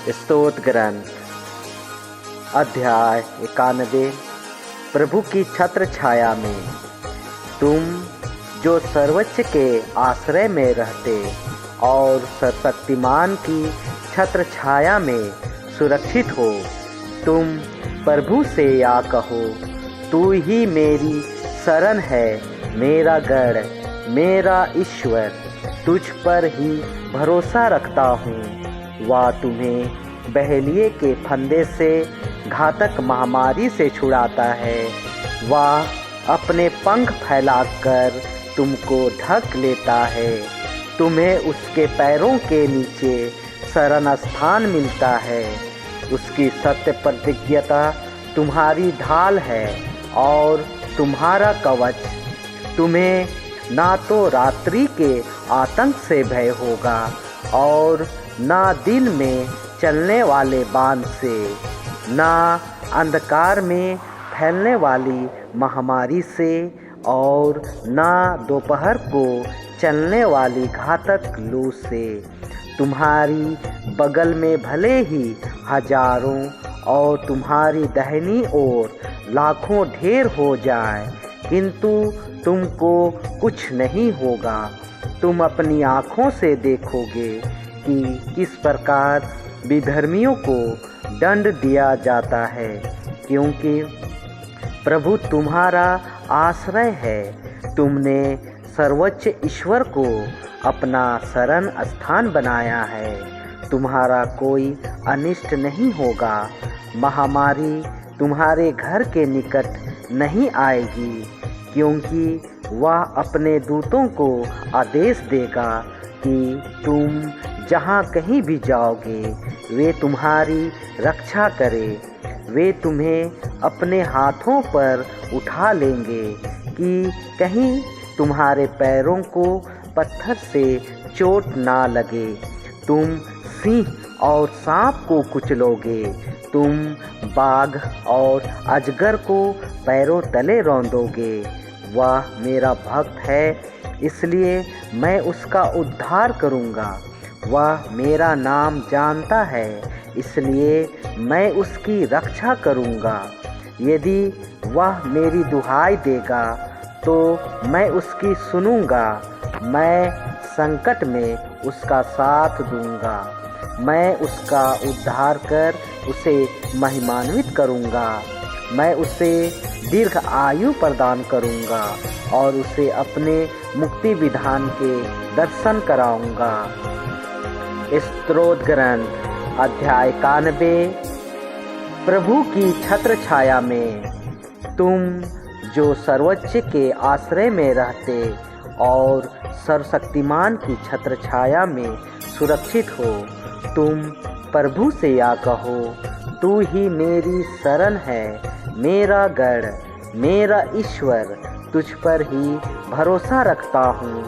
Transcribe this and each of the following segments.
स्तोत्र ग्रंथ अध्याय 91। प्रभु की छत्र छाया में। तुम जो सर्वोच्च के आश्रय में रहते और सर्वशक्तिमान की छत्र छाया में सुरक्षित हो, तुम प्रभु से या कहो, तू ही मेरी शरण है, मेरा गढ़, मेरा ईश्वर, तुझ पर ही भरोसा रखता हूँ। वह तुम्हें बहेलिए के फंदे से, घातक महामारी से छुड़ाता है। वह अपने पंख फैलाकर तुमको ढक लेता है। तुम्हें उसके पैरों के नीचे शरण स्थान मिलता है। उसकी सत्य प्रतिज्ञता तुम्हारी ढाल है और तुम्हारा कवच। तुम्हें ना तो रात्रि के आतंक से भय होगा और ना दिन में चलने वाले बाण से, ना अंधकार में फैलने वाली महामारी से, और ना दोपहर को चलने वाली घातक लू से। तुम्हारी बगल में भले ही हजारों और तुम्हारी दाहिनी ओर लाखों ढेर हो जाए, किंतु तुमको कुछ नहीं होगा। तुम अपनी आँखों से देखोगे कि किस प्रकार विधर्मियों को दंड दिया जाता है, क्योंकि प्रभु तुम्हारा आश्रय है। तुमने सर्वोच्च ईश्वर को अपना शरण स्थान बनाया है। तुम्हारा कोई अनिष्ट नहीं होगा। महामारी तुम्हारे घर के निकट नहीं आएगी, क्योंकि वह अपने दूतों को आदेश देगा कि तुम जहाँ कहीं भी जाओगे, वे तुम्हारी रक्षा करें। वे तुम्हें अपने हाथों पर उठा लेंगे कि कहीं तुम्हारे पैरों को पत्थर से चोट ना लगे। तुम सिंह और सांप को कुचलोगे। तुम बाघ और अजगर को पैरों तले रौंदोगे। वह मेरा भक्त है, इसलिए मैं उसका उद्धार करूँगा। वह मेरा नाम जानता है, इसलिए मैं उसकी रक्षा करूँगा। यदि वह मेरी दुहाई देगा तो मैं उसकी सुनूँगा। मैं संकट में उसका साथ दूँगा। मैं उसका उद्धार कर उसे महिमान्वित करूँगा। मैं उसे दीर्घ आयु प्रदान करूँगा और उसे अपने मुक्ति विधान के दर्शन कराऊँगा। स्तोत्र ग्रंथ अध्याय 91। प्रभु की छत्र छाया में। तुम जो सर्वोच्च के आश्रय में रहते और सर्वशक्तिमान की छत्र छाया में सुरक्षित हो, तुम प्रभु से या कहो, तू ही मेरी शरण है, मेरा गढ़, मेरा ईश्वर, तुझ पर ही भरोसा रखता हूँ।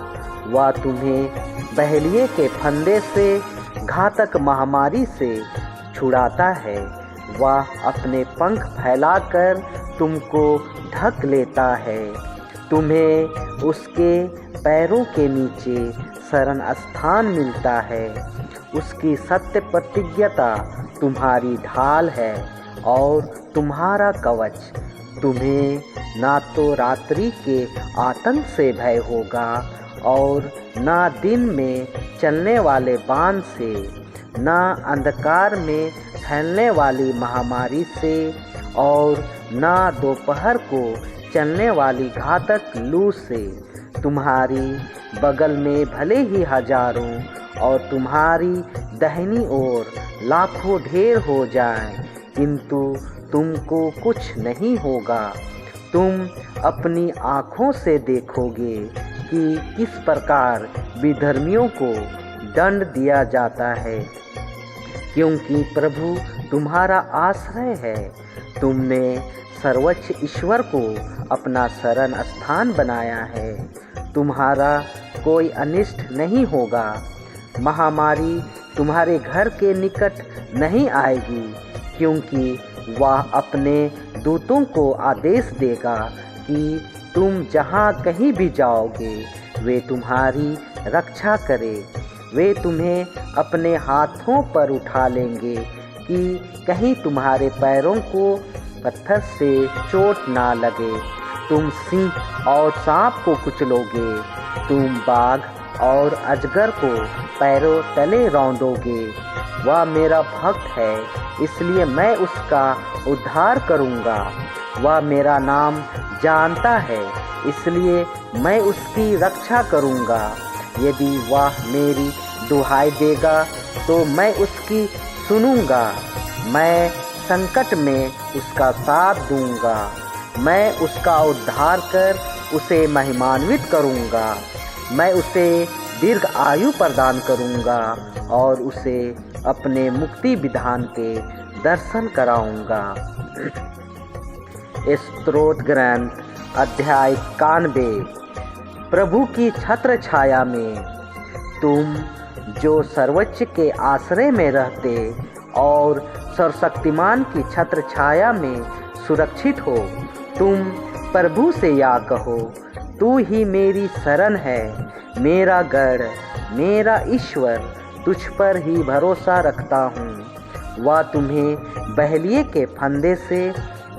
वह तुम्हें बहेलिए के फंदे से, घातक महामारी से छुड़ाता है। वह अपने पंख फैलाकर तुमको ढक लेता है। तुम्हें उसके पैरों के नीचे शरण स्थान मिलता है। उसकी सत्य प्रतिज्ञता तुम्हारी ढाल है और तुम्हारा कवच। तुम्हें ना तो रात्रि के आतंक से भय होगा और ना दिन में चलने वाले बाण से, ना अंधकार में फैलने वाली महामारी से, और ना दोपहर को चलने वाली घातक लू से। तुम्हारी बगल में भले ही हजारों और तुम्हारी दाहिनी ओर लाखों ढेर हो जाएं, किंतु तुमको कुछ नहीं होगा। तुम अपनी आँखों से देखोगे कि किस प्रकार विधर्मियों को दंड दिया जाता है, क्योंकि प्रभु तुम्हारा आश्रय है। तुमने सर्वोच्च ईश्वर को अपना शरण स्थान बनाया है। तुम्हारा कोई अनिष्ट नहीं होगा। महामारी तुम्हारे घर के निकट नहीं आएगी, क्योंकि वह अपने दूतों को आदेश देगा कि तुम जहाँ कहीं भी जाओगे, वे तुम्हारी रक्षा करें। वे तुम्हें अपने हाथों पर उठा लेंगे कि कहीं तुम्हारे पैरों को पत्थर से चोट ना लगे। तुम सिंह और सांप को कुचलोगे, तुम बाघ और अजगर को पैरों तले रौंदोगे। वह मेरा भक्त है, इसलिए मैं उसका उद्धार करूँगा। वह मेरा नाम जानता है, इसलिए मैं उसकी रक्षा करूँगा। यदि वह मेरी दुहाई देगा तो मैं उसकी सुनूँगा। मैं संकट में उसका साथ दूँगा। मैं उसका उद्धार कर उसे महिमान्वित करूँगा। मैं उसे दीर्घ आयु प्रदान करूँगा और उसे अपने मुक्ति विधान के दर्शन कराऊँगा। स्तोत्र ग्रंथ अध्याय 91। प्रभु की छत्र छाया में तुम जो सर्वोच्च के आश्रय में रहते और सर्वशक्तिमान की छत्र छाया में सुरक्षित हो, तुम प्रभु से या कहो, तू ही मेरी शरण है, मेरा गढ़, मेरा ईश्वर, तुझ पर ही भरोसा रखता हूँ। वह तुम्हें बहेलिए के फंदे से,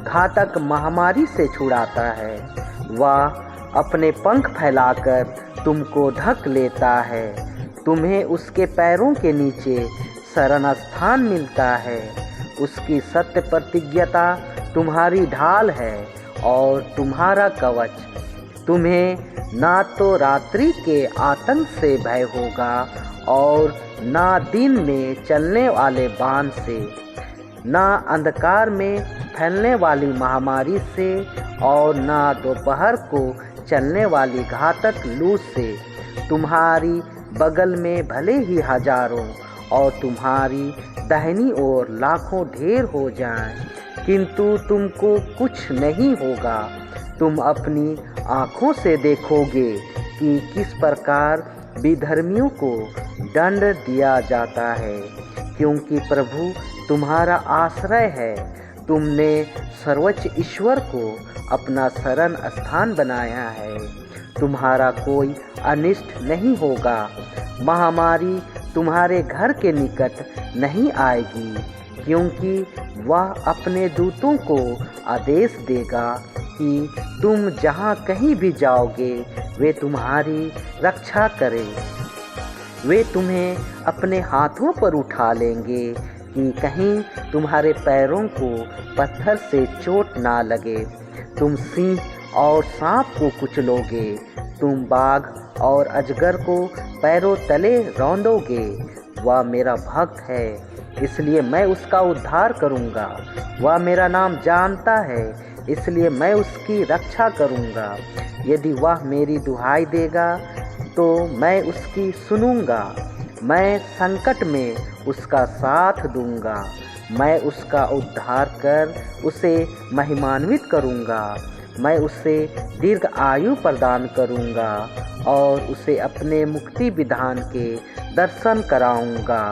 घातक महामारी से छुड़ाता है। वह अपने पंख फैलाकर तुमको ढक लेता है। तुम्हें उसके पैरों के नीचे शरण स्थान मिलता है। उसकी सत्य प्रतिज्ञता तुम्हारी ढाल है और तुम्हारा कवच। तुम्हें ना तो रात्रि के आतंक से भय होगा और ना दिन में चलने वाले बाण से, ना अंधकार में फैलने वाली महामारी से और ना दोपहर को चलने वाली घातक लू से। तुम्हारी बगल में भले ही हजारों और तुम्हारी दाहिनी ओर लाखों ढेर हो जाएं, किंतु तुमको कुछ नहीं होगा। तुम अपनी आँखों से देखोगे कि किस प्रकार विधर्मियों को दंड दिया जाता है, क्योंकि प्रभु तुम्हारा आश्रय है। तुमने सर्वोच्च ईश्वर को अपना शरण स्थान बनाया है। तुम्हारा कोई अनिष्ट नहीं होगा। महामारी तुम्हारे घर के निकट नहीं आएगी, क्योंकि वह अपने दूतों को आदेश देगा कि तुम जहाँ कहीं भी जाओगे वे तुम्हारी रक्षा करें। वे तुम्हें अपने हाथों पर उठा लेंगे कि कहीं तुम्हारे पैरों को पत्थर से चोट ना लगे। तुम सिंह और सांप को कुचलोगे, तुम बाघ और अजगर को पैरों तले रौंदोगे। वह मेरा भक्त है, इसलिए मैं उसका उद्धार करूँगा। वह मेरा नाम जानता है, इसलिए मैं उसकी रक्षा करूँगा। यदि वह मेरी दुहाई देगा तो मैं उसकी सुनूँगा। मैं संकट में उसका साथ दूँगा। मैं उसका उद्धार कर उसे महिमान्वित करूँगा। मैं उसे दीर्घ आयु प्रदान करूँगा और उसे अपने मुक्ति विधान के दर्शन कराऊँगा।